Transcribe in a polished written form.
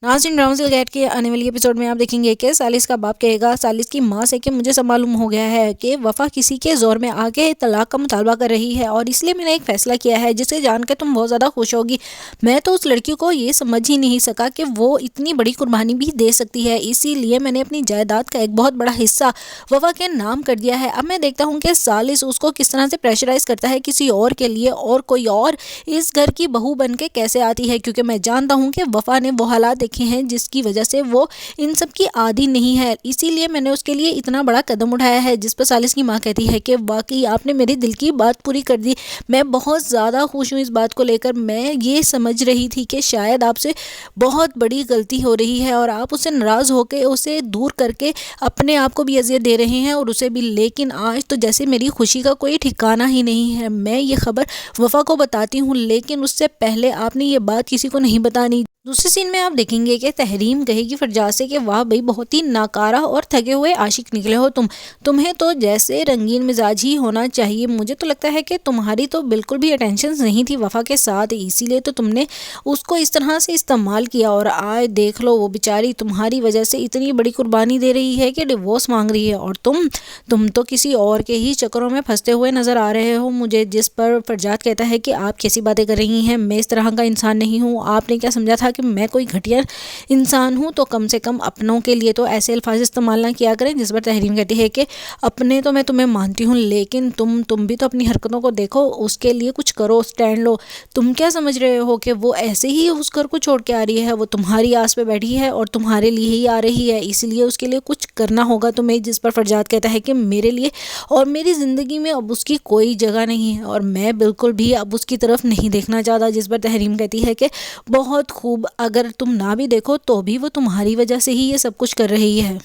नाज़रीन, ड्रामा सिलसिला के आने वाली एपिसोड में आप देखेंगे कि सालिस का बाप कहेगा सालिस की माँ से कि मुझे सब मालूम हो गया है कि वफ़ा किसी के ज़ोर में आके तलाक का मुतालबा कर रही है और इसलिए मैंने एक फ़ैसला किया है जिसे जान के तुम बहुत ज़्यादा खुश होगी। मैं तो उस लड़की को ये समझ ही नहीं सका कि वो इतनी बड़ी कुर्बानी भी दे सकती है, इसीलिए मैंने अपनी जायदाद का एक बहुत बड़ा हिस्सा वफ़ा के नाम कर दिया है। अब मैं देखता हूँ कि सालिस उसको किस तरह से प्रेशराइज़ करता है किसी और के लिए, और कोई और इस घर की बहू बन के कैसे आती है, क्योंकि मैं जानता हूँ कि वफ़ा ने वो हालात देखे हैं जिसकी वजह से वो इन सब की आदी नहीं है। इसीलिए मैंने उसके लिए इतना बड़ा कदम उठाया है, जिस पर सालिस की माँ कहती है कि वाकई आपने मेरे दिल की बात पूरी कर दी। मैं बहुत ज़्यादा खुश हूँ इस बात को लेकर। मैं ये समझ रही थी कि शायद आपसे बहुत बड़ी गलती हो रही है और आप उससे नाराज़ होकर उसे दूर करके अपने आप को भी अज़ियत दे रहे हैं और उसे भी, लेकिन आज तो जैसे मेरी खुशी का कोई ठिकाना ही नहीं है। मैं ये खबर वफ़ा को बताती हूँ, लेकिन उससे पहले आपने ये बात किसी को नहीं बतानी। दूसरे सीन में आप देखेंगे कि तहरीम कहेगी फरजाद से कि वाह भाई, बहुत ही नाकारा और थके हुए आशिक निकले हो तुम्हें तो जैसे रंगीन मिजाज ही होना चाहिए। मुझे तो लगता है कि तुम्हारी तो बिल्कुल भी अटेंशन नहीं थी वफ़ा के साथ, इसीलिए तो तुमने उसको इस तरह से इस्तेमाल किया और आज देख लो वो बेचारी तुम्हारी वजह से इतनी बड़ी कुर्बानी दे रही है कि डिवोर्स मांग रही है, और तुम तो किसी और के ही चक्करों में फंसते हुए नज़र आ रहे हो मुझे। जिस पर फरजाद कहता है कि आप कैसी बातें कर रही हैं, मैं इस तरह का इंसान नहीं हूँ। आपने क्या समझा था कि मैं कोई घटिया इंसान हूँ? तो कम से कम अपनों के लिए तो ऐसे अल्फाज इस्तेमाल ना किया करें। जिस पर तहरीम कहती है कि अपने तो मैं तुम्हें मानती हूँ, लेकिन तुम भी तो अपनी हरकतों को देखो, उसके लिए कुछ करो, स्टैंड लो। तुम क्या समझ रहे हो कि वो ऐसे ही उस घर को छोड़ के आ रही है? वो तुम्हारी आस पे बैठी है और तुम्हारे लिए ही आ रही है, इसलिए उसके लिए कुछ करना होगा तुम्हें। जिस पर फरजाद कहता है कि मेरे लिए और मेरी ज़िंदगी में अब उसकी कोई जगह नहीं है और मैं बिल्कुल भी अब उसकी तरफ नहीं देखना चाहता। जिस पर तहरीम कहती है कि बहुत खूब, अगर तुम ना भी देखो तो भी वो तुम्हारी वजह से ही ये सब कुछ कर रही है।